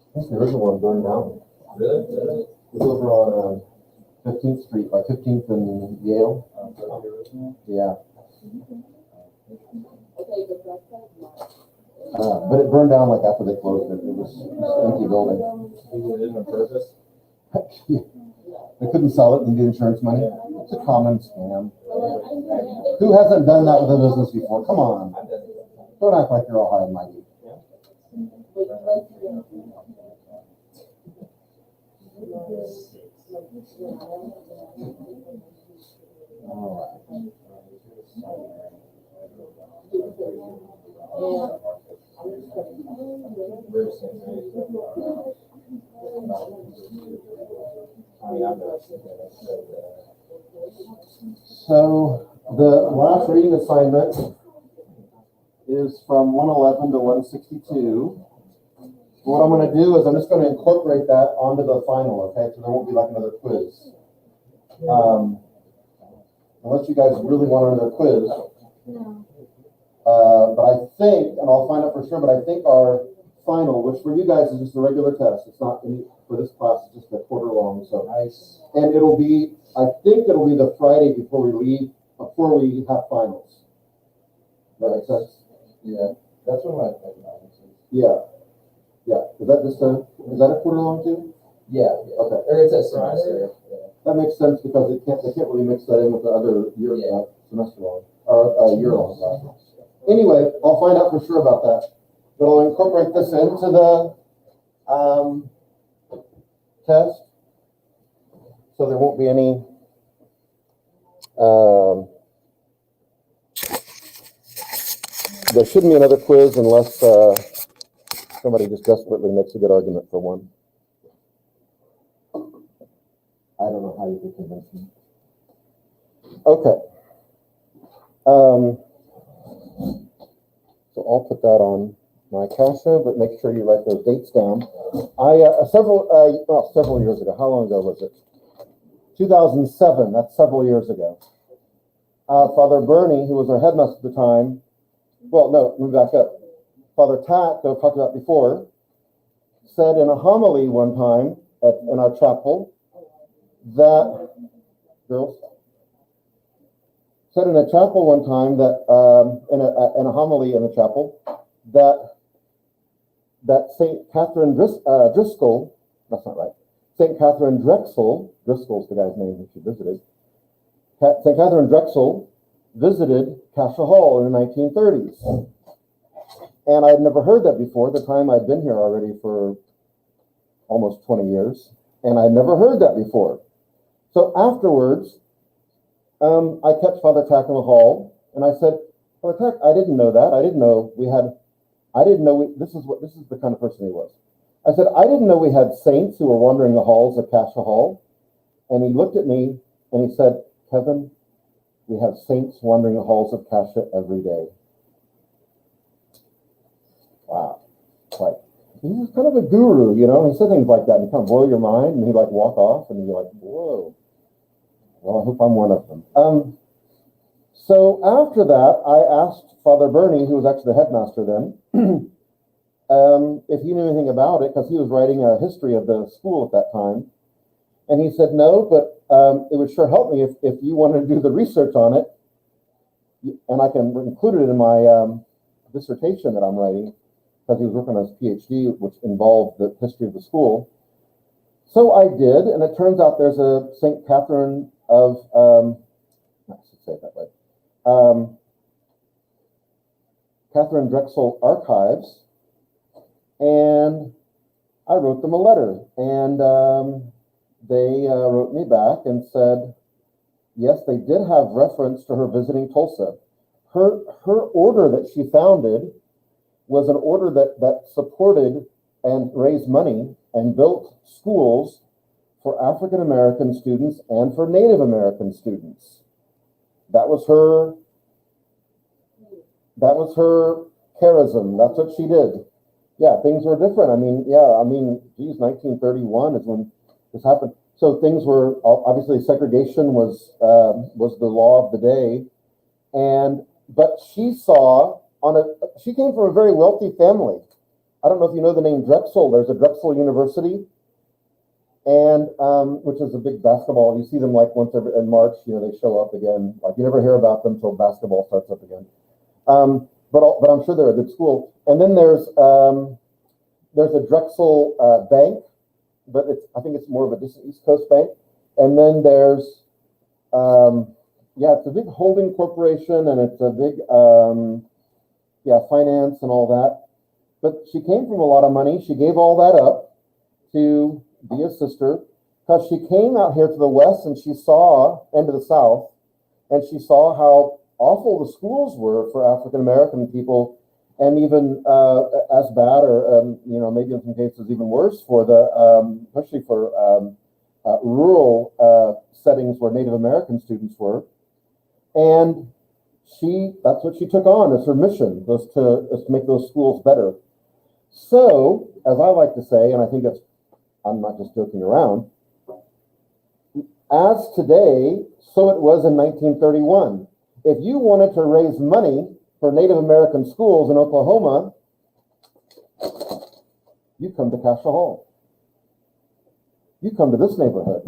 I think the original one burned down. Really? It's over on 15th Street, like 15th and Yale. Yeah. But it burned down like after they closed it. It was an empty building. People did it on purpose? They couldn't sell it and get insurance money. It's a common scam. Who hasn't done that with a business before? Come on. Don't act like you're all high and mighty. All right. So the last reading assignment is from 111 to 162. What I'm going to do is I'm just going to incorporate that onto the final, okay? So there won't be like another quiz. Unless you guys really want another quiz. But I think, and I'll find out for sure, but I think our final, which for you guys is just a regular test. It's not any, for this class, it's just a quarter long. So nice. And it'll be, I think it'll be the Friday before we leave, before we have finals. That makes sense? Yeah. That's what my economics is. Yeah. Yeah. Is that a quarter long too? Yeah. Okay. Or it's a semester. Yeah. That makes sense because they can't really mix that in with the other year, semester long, or year long class. Anyway, I'll find out for sure about that. But I'll incorporate this into the test, so there won't be any there shouldn't be another quiz unless somebody just desperately makes a good argument for one. I don't know how you can convince me. Okay. So I'll put that on my CASA, but make sure you write those dates down. Several years ago. How long ago was it? 2007. That's several years ago. Father Bernie, who was our headmaster at the time, well, no, move back up. Father Tack, that I've talked about before, said in a homily one time in our chapel that, girls, said in a chapel one time that, in a homily in a chapel, that St. Catherine Driscoll, that's not right, St. Catherine Drexel, Driscoll's the guy's name who she visited, St. Catherine Drexel visited Cassia Hall in the 1930s. And I'd never heard that before, at the time I'd been here already for almost 20 years, and I'd never heard that before. So afterwards, I kept Father Tack in the hall, and I said, Father Tack, I didn't know that. This is the kind of person he was. I said, I didn't know we had saints who were wandering the halls of Cassia Hall. And he looked at me and he said, Kevin, we have saints wandering the halls of Cassia every day. Wow. Like, he's kind of a guru, you know? He said things like that and kind of blow your mind, and he'd like walk off and you're like, whoa. Well, I hope I'm one of them. So after that, I asked Father Bernie, who was actually the headmaster then, if he knew anything about it, because he was writing a history of the school at that time. And he said, no, but it would sure help me if you wanted to do the research on it. And I can include it in my dissertation that I'm writing, because he was working on his PhD, which involved the history of the school. So I did, and it turns out there's a St. Catherine of, I should say it that way, Catherine Drexel Archives, and I wrote them a letter, and they wrote me back and said, yes, they did have reference to her visiting Tulsa. Her order that she founded was an order that supported and raised money and built schools for African American students and for Native American students. That was her charism. That's what she did. Yeah, things were different. Geez, 1931 is when this happened. So things were, obviously segregation was the law of the day. But she came from a very wealthy family. I don't know if you know the name Drexel. There's a Drexel University, and which is a big basketball. You see them like once every in March. They show up again. Like you never hear about them until basketball starts up again. But I'm sure they're a good school. And then there's a Drexel bank, but I think it's more of a distant East Coast bank. And then there's it's a big holding corporation, and it's a big finance and all that. But she came from a lot of money. She gave all that up to be a sister because she came out here to the west and she saw, and to the south, and she saw how awful the schools were for African American people, and even as bad, or maybe in some cases even worse for especially for rural settings where Native American students were. And that's what she took on as her mission, was to make those schools better. So, as I like to say, and I think I'm not just joking around, as today, so it was in 1931. If you wanted to raise money for Native American schools in Oklahoma, you come to Cassia Hall. You come to this neighborhood,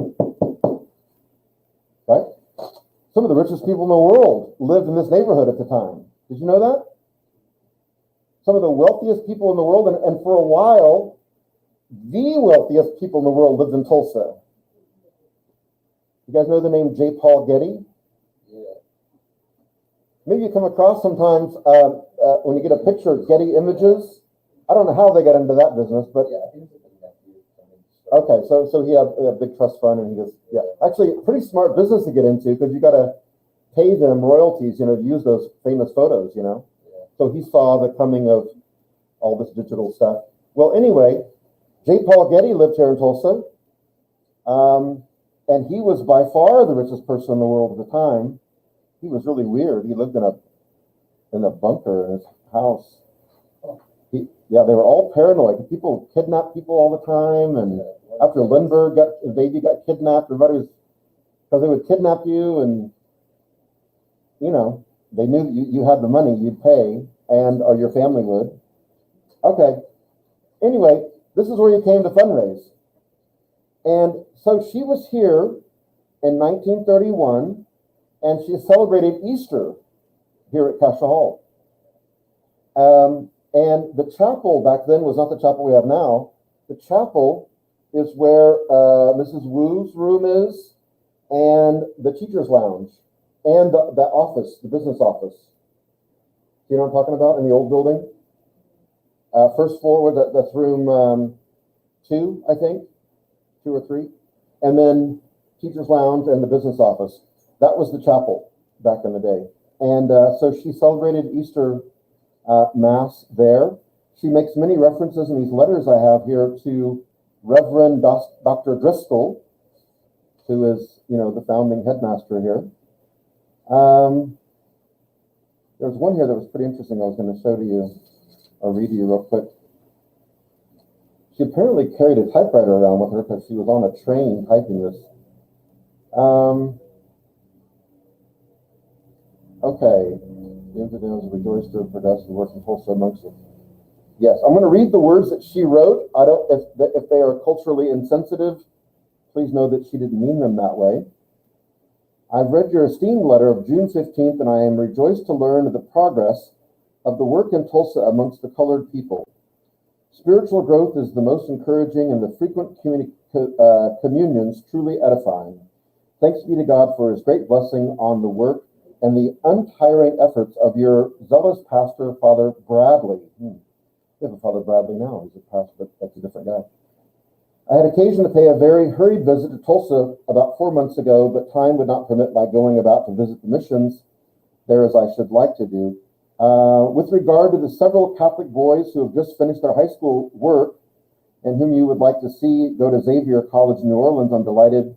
right? Some of the richest people in the world lived in this neighborhood at the time. Did you know that? Some of the wealthiest people in the world, and for a while, the wealthiest people in the world lived in Tulsa. You guys know the name J. Paul Getty? Yeah. Maybe you come across sometimes when you get a picture of Getty Images. I don't know how they got into that business, but Yeah, I think it's okay. So he had a big trust fund, and he just actually a pretty smart business to get into because you got to pay them royalties, to use those famous photos, Yeah. So he saw the coming of all this digital stuff. Well, anyway, J. Paul Getty lived here in Tulsa, and he was by far the richest person in the world at the time. He was really weird. He lived in a bunker in his house. They were all paranoid. People kidnapped people all the time, and after Lindbergh the baby got kidnapped, everybody was, because they would kidnap you, and they knew you had the money, you'd pay, or your family would. Okay. Anyway, this is where you came to fundraise. And so she was here in 1931, and she celebrated Easter here at Cassia Hall. And the chapel back then was not the chapel we have now. The chapel is where Mrs. Wu's room is, and the teacher's lounge, and the office, the business office. You know what I'm talking about, in the old building? First floor, that's room 2, I think, 2 or 3. And then teacher's lounge and the business office. That was the chapel back in the day. And so she celebrated Easter Mass there. She makes many references in these letters I have here to Reverend Dr. Driscoll, who is, the founding headmaster here. There's one here that was pretty interesting I was going to show to you, or read to you real quick. She apparently carried a typewriter around with her because she was on a train typing this. Okay. The infidels rejoice to have progressed and worked in Tulsa amongst them. Yes, I'm going to read the words that she wrote. If they are culturally insensitive, please know that she didn't mean them that way. I've read your esteemed letter of June 15th, and I am rejoiced to learn of the progress of the work in Tulsa amongst the colored people. Spiritual growth is the most encouraging, and the frequent communions truly edifying. Thanks be to God for his great blessing on the work and the untiring efforts of your zealous pastor, Father Bradley. We have a Father Bradley now. He's a pastor, but that's a different guy. I had occasion to pay a very hurried visit to Tulsa about 4 months ago, but time would not permit my going about to visit the missions there as I should like to do. With regard to the several Catholic boys who have just finished their high school work and whom you would like to see go to Xavier College, New Orleans, I'm delighted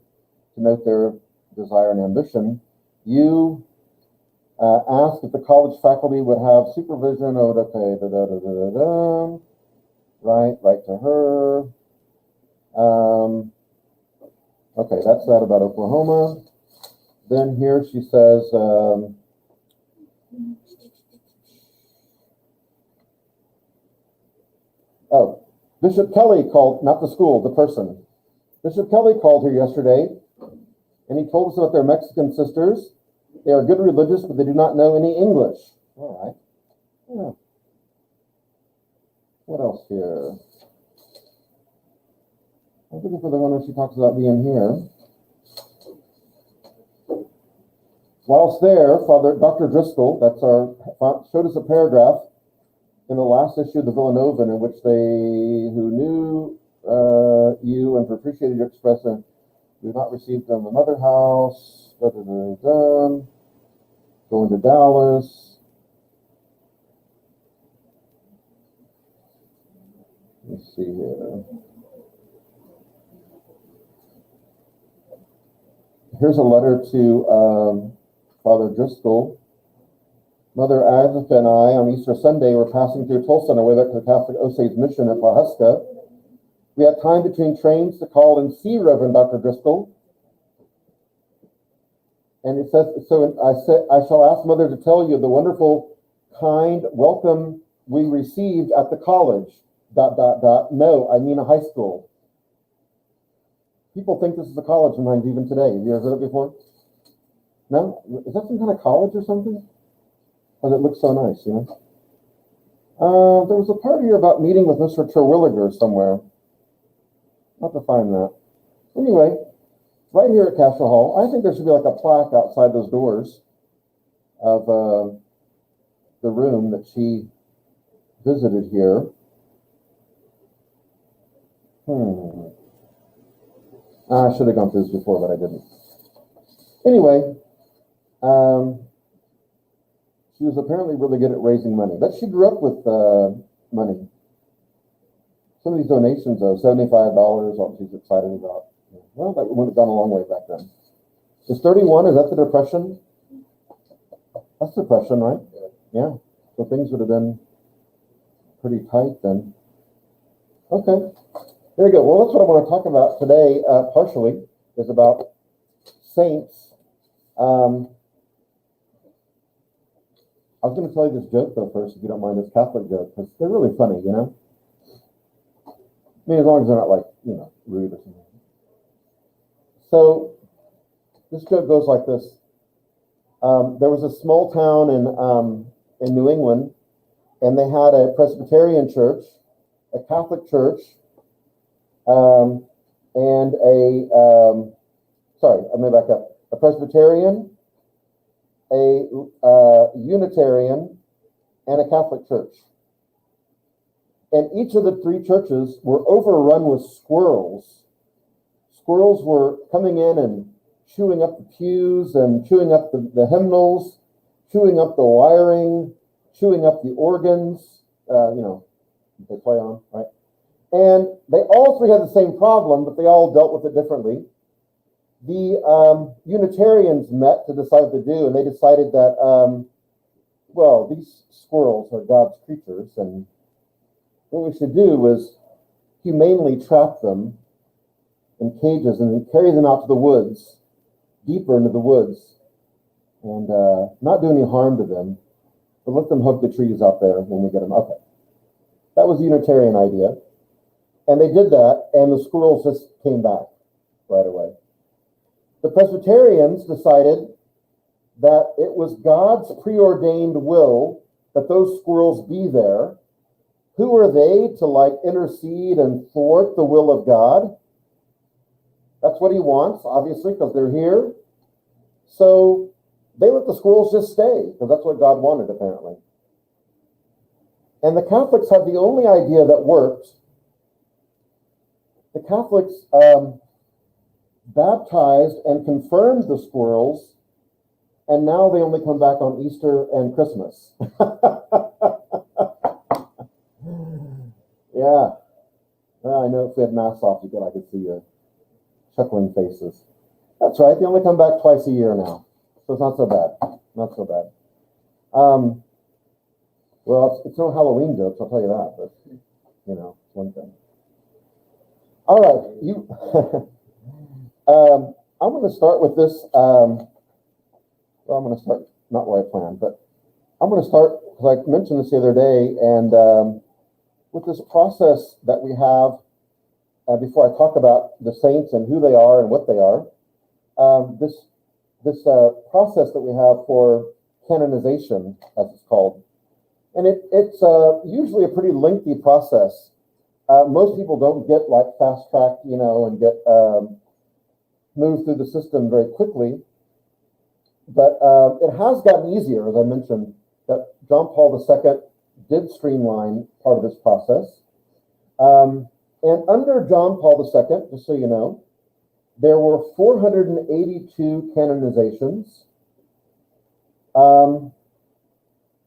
to note their desire and ambition. You asked if the college faculty would have supervision of, right to her. Okay, that's that about Oklahoma. Then here she says, Oh, Bishop Kelly called, not the school, the person. Bishop Kelly called here yesterday, and he told us about their Mexican sisters. They are good religious, but they do not know any English. All right. Yeah. What else here? I'm looking for the one where she talks about being here. Whilst there, Dr. Driscoll, showed us a paragraph in the last issue of the Villanovan in which they who knew you and appreciated your expression do not receive them in the mother house, going to Dallas. Let's see here. Here's a letter to Father Driscoll. Mother Agatha and I, on Easter Sunday, were passing through Tulsa on our way back to the Catholic Osage Mission at Pawhuska. We had time between trains to call and see Reverend Dr. Driscoll. And it says, so I said, I shall ask Mother to tell you the wonderful, kind welcome we received at the college, ... No, I mean a high school. People think this is a college sometimes, even today. Have you ever heard it before? No? Is that some kind of college or something? Because it looks so nice, you know? There was a part here about meeting with Mr. Terwilliger somewhere. I'll have to find that. Anyway, right here at Castle Hall, I think there should be like a plaque outside those doors of the room that she visited here. I should have gone through this before, but I didn't. Anyway, she was apparently really good at raising money. But she grew up with money. Some of these donations, though, $75, what she's excited about. Well, that would have gone a long way back then. Is 31, is that the Depression? That's Depression, right? Yeah. So things would have been pretty tight then. Okay. There you go. Well, that's what I want to talk about today, partially, is about saints. I was going to tell you this joke, though, first, if you don't mind, this Catholic joke, because they're really funny, you know? I mean, as long as they're not, like, you know, rude or something. So, this joke goes like this. There was a small town in New England, and they had a Presbyterian church, a Catholic church, and let me back up. A Presbyterian, a Unitarian, and a Catholic church. And each of the three churches were overrun with squirrels. Squirrels were coming in and chewing up the pews and chewing up the hymnals, chewing up the wiring, chewing up the organs, they play on, right? And they all three had the same problem, but they all dealt with it differently. The Unitarians met to decide what to do, and they decided that, these squirrels are God's creatures, and what we should do is humanely trap them in cages and then carry them out to the woods, deeper into the woods, and not do any harm to them, but let them hug the trees out there when we get them up. That was the Unitarian idea. And they did that, and the squirrels just came back right away. The Presbyterians decided that it was God's preordained will that those squirrels be there. Who are they to intercede and thwart the will of God? That's what he wants, obviously, because they're here. So they let the squirrels just stay, because that's what God wanted, apparently. And the Catholics had the only idea that worked. The Catholics baptized and confirmed the squirrels, and now they only come back on Easter and Christmas. Yeah. Well, I know if we had masks off, I could see your chuckling faces. That's right. They only come back twice a year now. So it's not so bad. Not so bad. Well, it's no Halloween jokes, I'll tell you that, but, it's one thing. All right. I'm going to start with this. I'm going to start, not where I planned, but I'm going to start, because I mentioned this the other day, and with this process that we have, before I talk about the saints and who they are and what they are, this process that we have for canonization, as it's called, and it's usually a pretty lengthy process. Most people don't get like fast track, and get moved through the system very quickly. But it has gotten easier, as I mentioned, that John Paul II did streamline part of this process. And under John Paul II, just so you know, there were 482 canonizations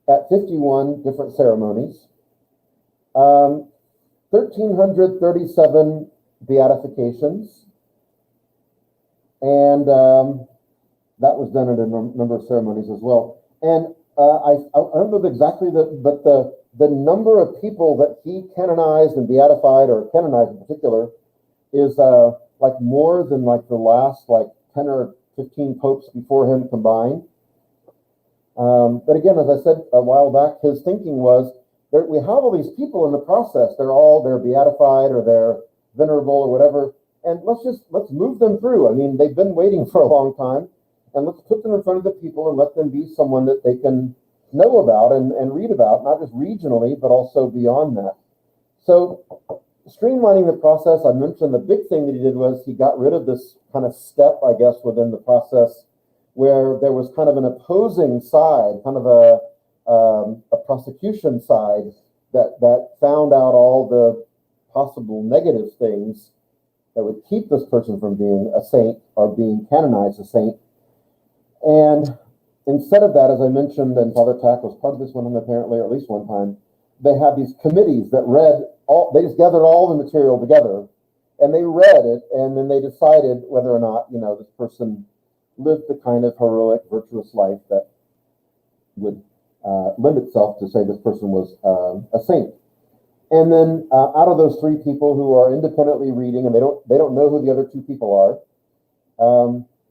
at 51 different ceremonies, 1,337 beatifications, and that was done at a number of ceremonies as well. And I don't know exactly but the number of people that he canonized and beatified, or canonized in particular, is like more than like the last like 10 or 15 popes before him combined. But again, as I said a while back, his thinking was that we have all these people in the process. They're beatified or they're venerable or whatever, and let's move them through. I mean, they've been waiting for a long time, and let's put them in front of the people and let them be someone that they can know about and read about, not just regionally, but also beyond that. So streamlining the process, I mentioned the big thing that he did was he got rid of this kind of step, I guess, within the process where there was kind of an opposing side, kind of a prosecution side that found out all the possible negative things that would keep this person from being a saint or being canonized a saint. And instead of that, as I mentioned, and Father Tack was part of this one apparently, or at least one time, they had these committees that they just gathered all the material together, and they read it, and then they decided whether or not, this person lived the kind of heroic, virtuous life that would lend itself to say this person was a saint. And then out of those three people who are independently reading, and they don't know who the other two people are,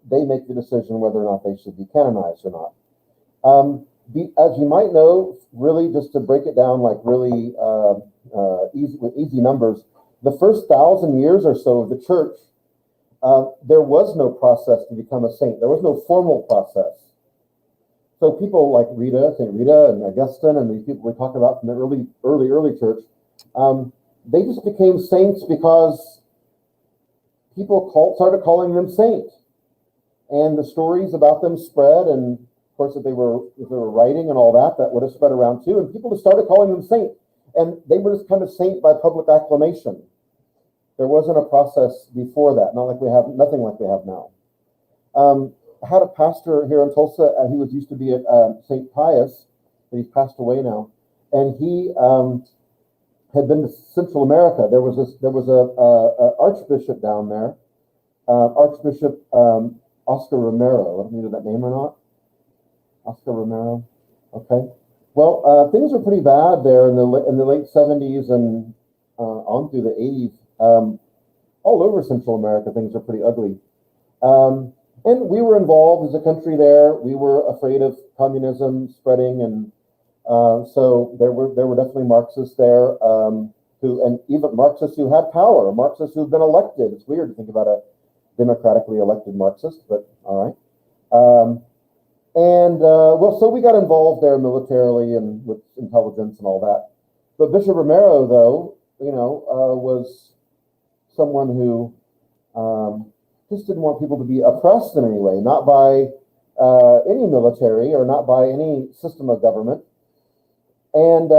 they make the decision whether or not they should be canonized or not. As you might know, really just to break it down like really easy numbers, the first 1,000 years or so of the church, there was no process to become a saint. There was no formal process. So people like St. Rita and Augustine and these people we talk about from the early church, they just became saints because people started calling them saint. And the stories about them spread, and of course if they were writing and all that would have spread around too, and people just started calling them saint. And they were just kind of saint by public acclamation. There wasn't a process before that, nothing like we have now. I had a pastor here in Tulsa, and he used to be at St. Pius, but he's passed away now. And he had been to Central America. There was a archbishop down there, Archbishop Oscar Romero. I don't know that name or not. Oscar Romero. Okay. Well, things were pretty bad there in the late 70s and on through the 80s. All over Central America, things are pretty ugly. And we were involved as a country there. We were afraid of communism spreading, and so there were definitely Marxists there, and even Marxists who had power, Marxists who've been elected. It's weird to think about a democratically elected Marxist, but all right. So we got involved there militarily and with intelligence and all that. But Bishop Romero, though, was someone who just didn't want people to be oppressed in any way, not by any military or not by any system of government. And,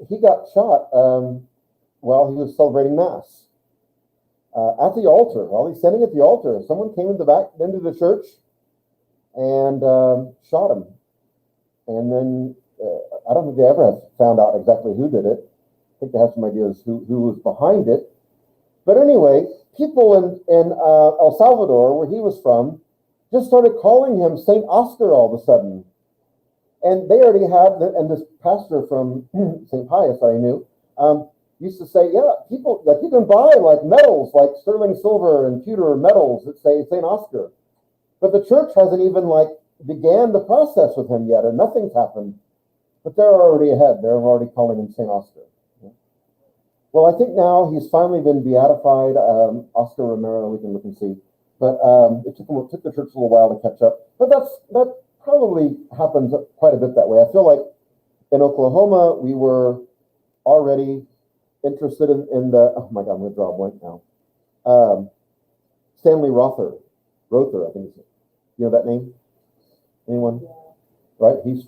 he got shot while he was celebrating Mass at the altar. While he's standing at the altar, someone came into the church and shot him. And then I don't think they ever have found out exactly who did it. I think they have some ideas who was behind it. But anyway, people in El Salvador, where he was from, just started calling him St. Oscar all of a sudden. And they already had, and this pastor from St. Pius I knew, used to say, yeah, people, like you can buy like medals, like sterling silver and pewter medals that say St. Oscar. But the church hasn't even began the process with him yet, and nothing's happened. But they're already ahead. They're already calling him St. Oscar. Well, I think now he's finally been beatified. Oscar Romero, we can look and see. But it took the church a little while to catch up. But that probably happens quite a bit that way. I feel like in Oklahoma, we were already interested in the, oh my God, I'm going to draw a blank now. Stanley Rother, I think, you know that name? Anyone? Yeah. Right? I think he's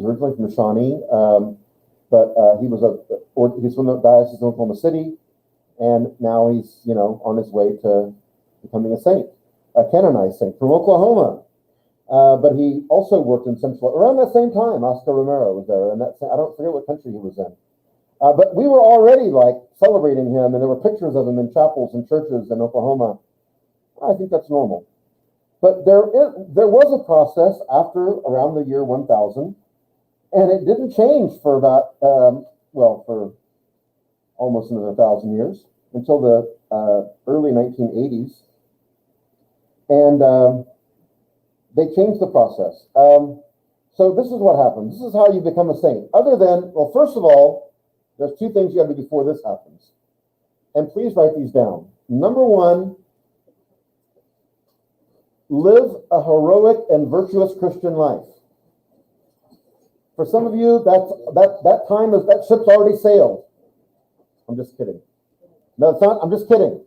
originally from Shawnee, but he's from the Diocese of Oklahoma City, and now he's, on his way to becoming a saint, a canonized saint from Oklahoma. But he also worked in Central, around that same time, Oscar Romero was there, and I don't forget what country he was in. But we were already celebrating him, and there were pictures of him in chapels and churches in Oklahoma. I think that's normal. But there was a process after around the year 1000, and it didn't change for about, for almost another 1,000 years until the early 1980s. And they changed the process. So this is what happens. This is how you become a saint. Other than, well, first of all, there's two things you have to do before this happens. And please write these down. Number one, live a heroic and virtuous Christian life. For some of you, that ship's already sailed. I'm just kidding. No, it's not. I'm just kidding.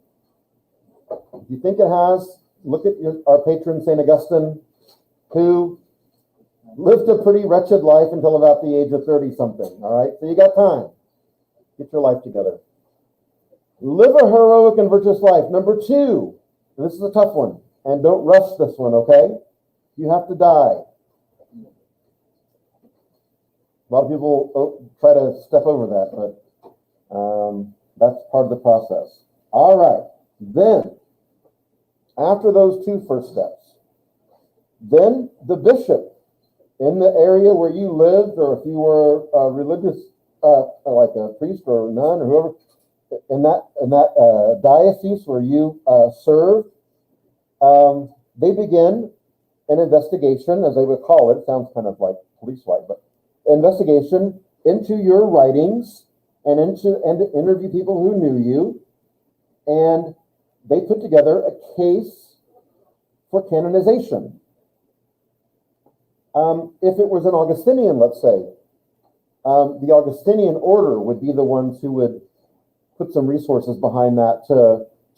If you think it has, look at our patron, St. Augustine, who lived a pretty wretched life until about the age of 30-something. All right? So you got time. Get your life together. Live a heroic and virtuous life. Number two, and this is a tough one, and don't rush this one, okay? You have to die. A lot of people try to step over that, but that's part of the process. All right. Then, after those two first steps, then the bishop in the area where you lived, or if you were religious, like a priest or a nun or whoever, in that diocese where you served, they begin an investigation, as they would call it. It sounds kind of like police-like, but investigation into your writings and to interview people who knew you, and they put together a case for canonization. If it was an Augustinian, let's say, the Augustinian order would be the ones who would put some resources behind that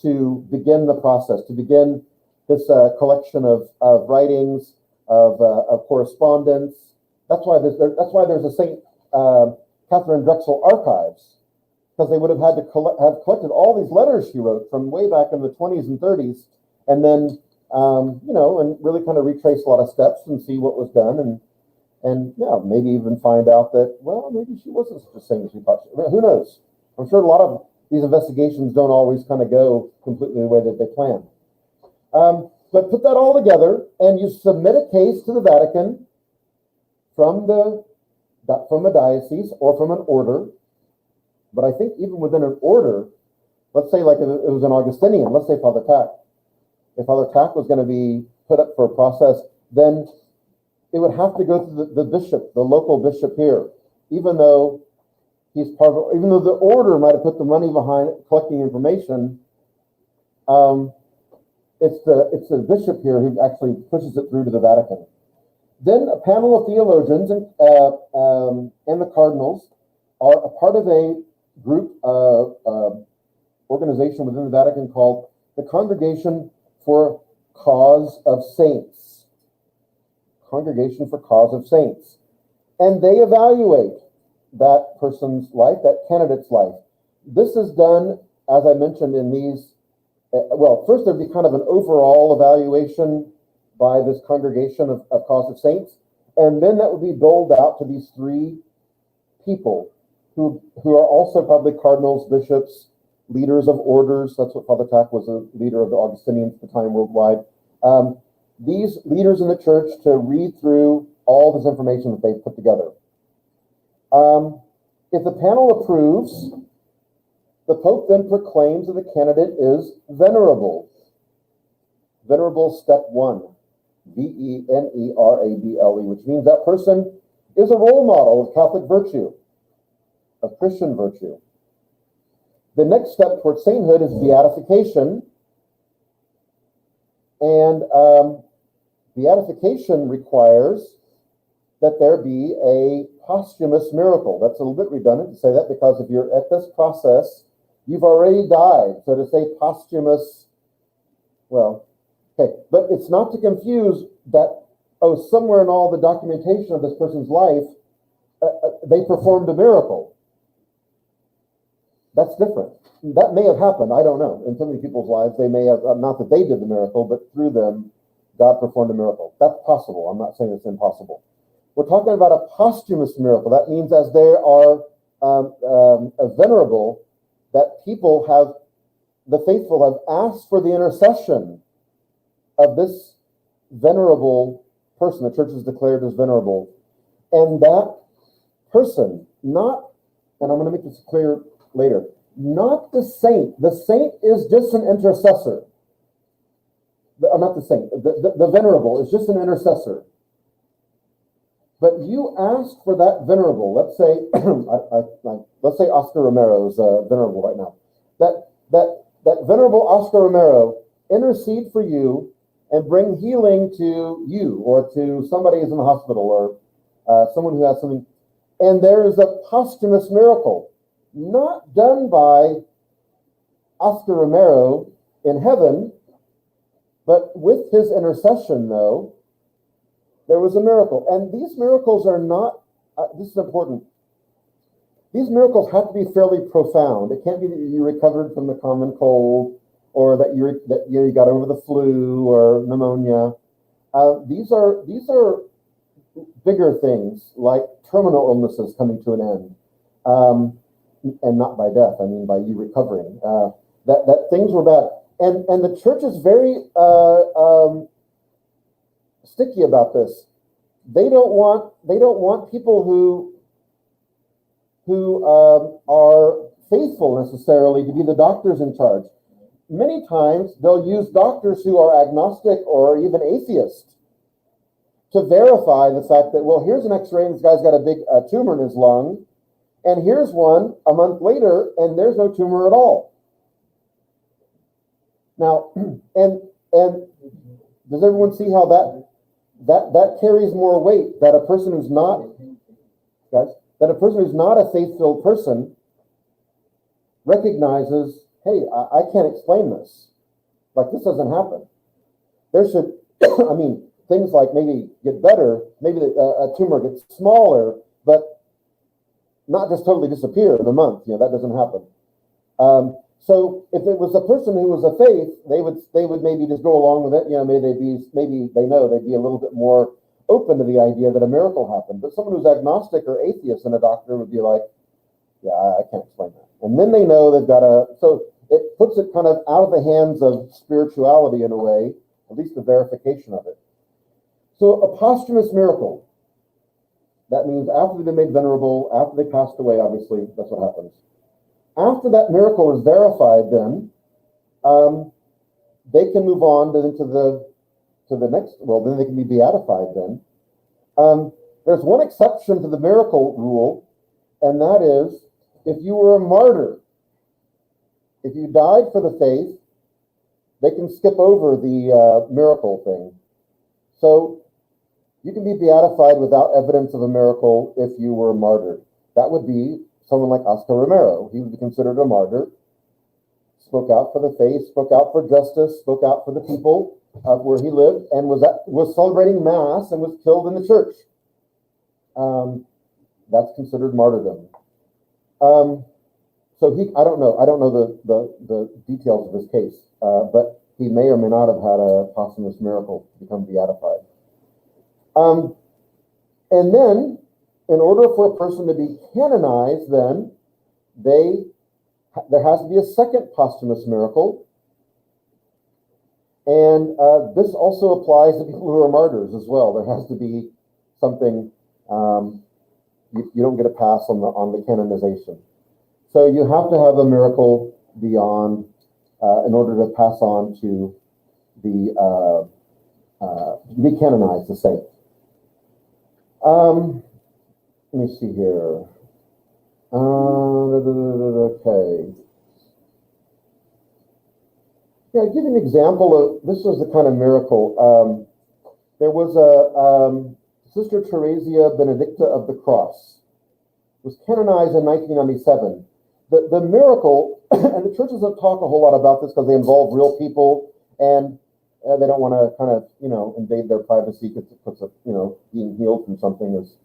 to begin the process, to begin this collection of writings, of correspondence. That's why there's a St. Catherine Drexel archives, because they would have had to have collected all these letters she wrote from way back in the 20s and 30s, and then and really kind of retrace a lot of steps and see what was done, and maybe even find out that, well, maybe she wasn't such a saint as we thought. Who knows? I'm sure a lot of these investigations don't always kind of go completely the way that they plan. But put that all together, and you submit a case to the Vatican from a diocese or from an order. But I think even within an order, let's say like if it was an Augustinian, let's say Father Tack. If Father Tack was going to be put up for a process, then it would have to go through the bishop, the local bishop here, even though even though the order might have put the money behind collecting information. It's the bishop here who actually pushes it through to the Vatican. Then a panel of theologians and the cardinals are a part of a group organization within the Vatican called the Congregation for Cause of Saints. Congregation for Cause of Saints. And they evaluate that person's life, that candidate's life. This is done, as I mentioned, in these, first there'd be kind of an overall evaluation by this Congregation of Cause of Saints, and then that would be doled out to these three people who are also probably cardinals, bishops, leaders of orders. That's what Father Tack was, a leader of the Augustinians at the time worldwide. These leaders in the church to read through all this information that they've put together. If the panel approves, the Pope then proclaims that the candidate is venerable. Venerable, step 1, venerable, which means that person is a role model of Catholic virtue, of Christian virtue. The next step towards sainthood is beatification. And beatification requires that there be a posthumous miracle. That's a little bit redundant to say that, because if you're at this process, you've already died. So to say posthumous, well, okay. But it's not to confuse that, oh, somewhere in all the documentation of this person's life, they performed a miracle. That's different. That may have happened. I don't know. In so many people's lives, they may have, not that they did the miracle, but through them, God performed a miracle. That's possible. I'm not saying it's impossible. We're talking about a posthumous miracle. That means as they are venerable, that people have, the faithful have asked for the intercession of this venerable person. The church is declared as venerable. And that person, not, and I'm going to make this clear later, not the saint. The saint is just an intercessor. Not the saint. The venerable is just an intercessor. But you ask for that venerable. Let's say, let's say Oscar Romero is venerable right now. That venerable Oscar Romero intercede for you and bring healing to you or to somebody who's in the hospital or someone who has something. And there is a posthumous miracle, not done by Oscar Romero in heaven, but with his intercession, though, there was a miracle. And these miracles are not, this is important, these miracles have to be fairly profound. It can't be that you recovered from the common cold or that you got over the flu or pneumonia. These are bigger things like terminal illnesses coming to an end. And not by death, I mean by you recovering. That things were bad. And the church is very sticky about this. They don't want people who are faithful necessarily to be the doctors in charge. Many times they'll use doctors who are agnostic or even atheist to verify the fact that, well, here's an x-ray and this guy's got a big tumor in his lung, and here's one a month later and there's no tumor at all. Now, and does everyone see how that carries more weight, that a person who's not, guys, that a person who's not a faith-filled person recognizes, hey, I can't explain this. Like, this doesn't happen. There should, I mean, things like maybe get better, maybe a tumor gets smaller, but not just totally disappear in a month. You know, that doesn't happen. So if it was a person who was a faith, they would maybe just go along with it. You know, maybe they'd be a little bit more open to the idea that a miracle happened. But someone who's agnostic or atheist and a doctor would be like, yeah, I can't explain that. And then they know they've got so it puts it kind of out of the hands of spirituality in a way, at least the verification of it. So a posthumous miracle, that means after they've been made venerable, after they passed away, obviously, that's what happens. After that miracle is verified, then they can move on to the next. Well, then they can be beatified. Then there's one exception to the miracle rule, and that is if you were a martyr. If you died for the faith, they can skip over the miracle thing. So you can be beatified without evidence of a miracle if you were martyred. That would be someone like Oscar Romero. He would be considered a martyr, spoke out for the faith, spoke out for justice, spoke out for the people where he lived, and was celebrating Mass and was killed in the church. That's considered martyrdom. So I don't know the details of his case, but he may or may not have had a posthumous miracle to become beatified. And then, in order for a person to be canonized, then there has to be a second posthumous miracle. And this also applies to people who are martyrs as well. There has to be something, you don't get a pass on the canonization. So you have to have a miracle beyond, in order to pass on to be canonized, the saint. Let me see here. Okay. Yeah, I'll give you an example of, this was the kind of miracle. There was a Sister Theresia Benedicta of the Cross, was canonized in 1997. The miracle, and the church doesn't talk a whole lot about this because they involve real people, and they don't want to kind of, invade their privacy because of, being healed from something is,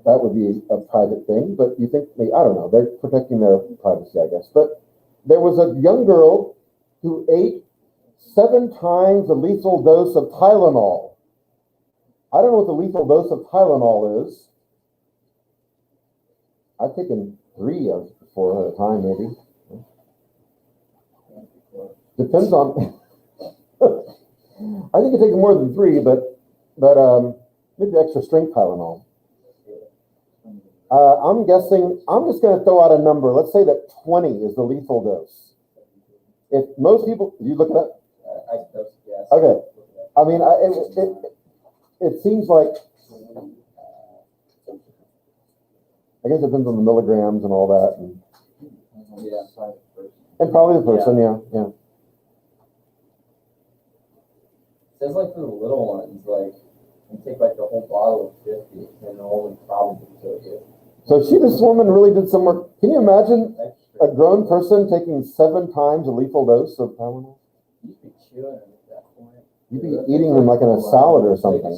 that would be a private thing. But you think, I don't know, they're protecting their privacy, I guess. But there was a young girl who ate 7 times the lethal dose of Tylenol. I don't know what the lethal dose of Tylenol is. I've taken 3 or 4 at a time, maybe. Depends on. I think it takes more than 3, but maybe extra strength Tylenol. I'm guessing. I'm just going to throw out a number. Let's say that 20 is the lethal dose. If most people, you look it up. Okay. I mean, it seems like. I guess it depends on the milligrams and all that, and probably the person, yeah. It says like for the little ones, like you take like the whole bottle of 50, and the only problem is so So this woman really did some work. Can you imagine a grown person taking 7 times a lethal dose of Tylenol? You'd be chewing at that point. You'd be eating them like in a salad or something.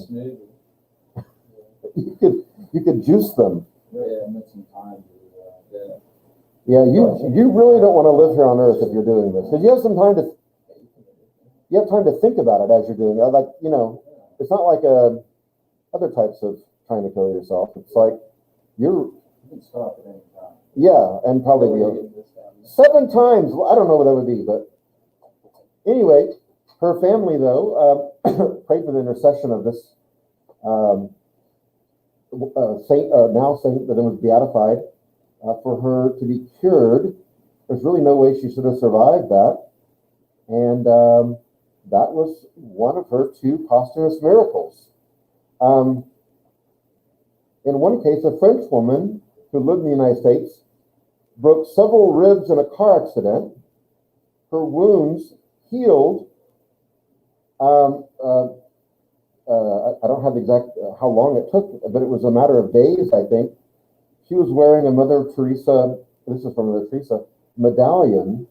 You could juice them. Yeah, make some time. Yeah, you really don't want to live here on Earth if you're doing this, because you have some time to. You have time to think about it as you're doing it. Like, it's not like other types of trying to kill yourself. It's like you can stop at any time. Yeah, and probably 7 times. I don't know what that would be, but anyway, her family though prayed for the intercession of this saint, now saint, but then was beatified, for her to be cured. There's really no way she should have survived that, and that was one of her 2 posthumous miracles. In one case, a French woman who lived in the United States broke several ribs in a car accident. Her wounds healed. I don't have the exact how long it took, but it was a matter of days, I think. She was wearing a Mother Teresa, this is from Mother Teresa, medallion,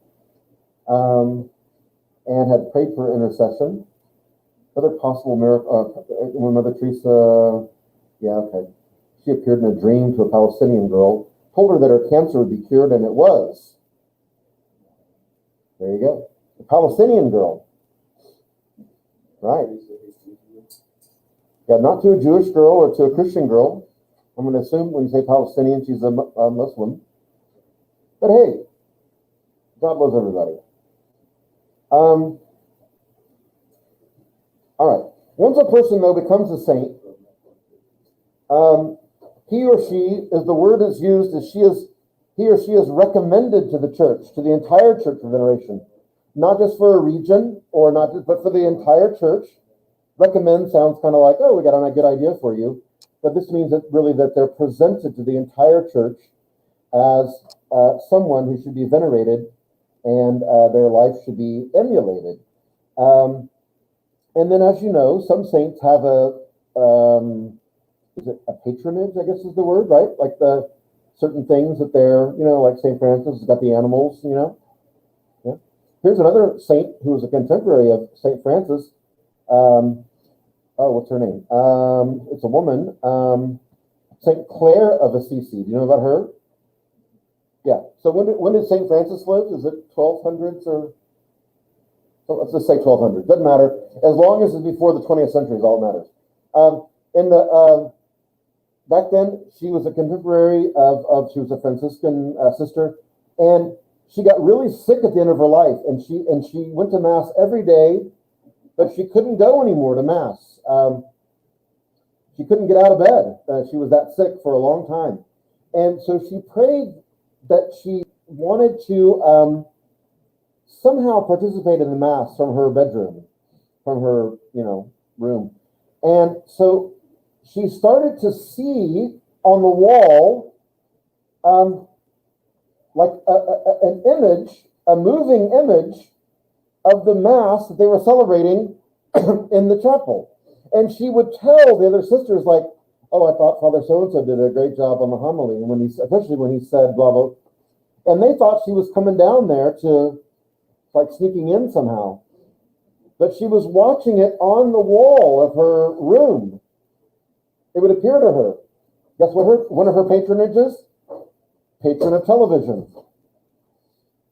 and had prayed for intercession. Other possible miracle, when Mother Teresa, she appeared in a dream to a Palestinian girl, told her that her cancer would be cured, and it was. There you go. A Palestinian girl. Right. Yeah, not to a Jewish girl or to a Christian girl. I'm going to assume when you say Palestinian, she's a Muslim. But hey, God loves everybody. All right. Once a person, though, becomes a saint, he or she, as the word is used, as he or she is recommended to the church, to the entire church of veneration, not just for a region or not just, but for the entire church. Recommend sounds kind of like, oh, we got a good idea for you, but this means that really that they're presented to the entire church as someone who should be venerated, and their life should be emulated. And then, as you know, some saints have is it a patronage, I guess is the word, right? Like the certain things that they're, like St. Francis has got the animals, Yeah. Here's another saint who was a contemporary of St. Francis. What's her name? It's a woman. St. Clare of Assisi. Do you know about her? Yeah. So when did St. Francis live? Is it 1200s or? Let's just say 1200. Doesn't matter. As long as it's before the 20th century is all that matters. Back then, she was a contemporary of she was a Franciscan sister, and she got really sick at the end of her life, and she went to Mass every day, but she couldn't go anymore to Mass. She couldn't get out of bed. She was that sick for a long time, and so she prayed that she wanted to somehow participate in the Mass from her bedroom, from her room, and so she started to see on the wall like an image, a moving image of the Mass that they were celebrating in the chapel. And she would tell the other sisters, like, oh, I thought Father so-and-so did a great job on the homily. And when especially when he said blah, blah. And they thought she was coming down there to, like, sneaking in somehow. But she was watching it on the wall of her room. It would appear to her. Guess what one of her patronages? Patron of television.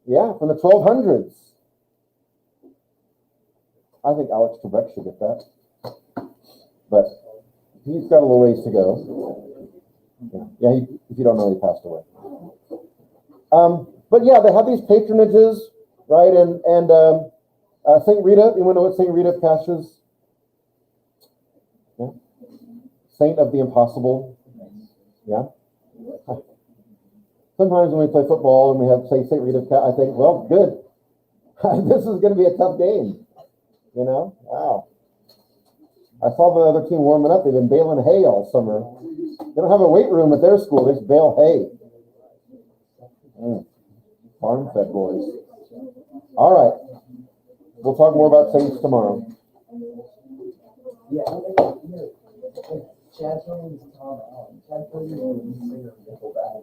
Yeah, from the 1200s. I think Alex Trebek should get that. But he's got a little ways to go. Yeah, if you don't know, he passed away. But yeah, they have these patronages, right? And St. Rita, you want to know what St. Rita Cassius? Yeah. Saint of the Impossible. Yeah. Sometimes when we play football and we have, say, St. Rita, I think, well, good. This is going to be a tough game. You know? Wow. I saw the other team warming up. They've been baling hay all summer. They don't have a weight room at their school. They just bale hay. Farm-fed boys. All right. We'll talk more about saints tomorrow. Yeah, Chad Williams, Tom Allen. Chad Williams, singer of Nickelback.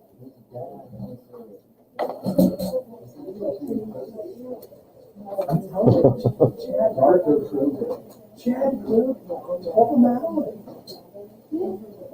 I'm telling you, Chad Arthur Kruger. Chad Kruger, Tom Allen.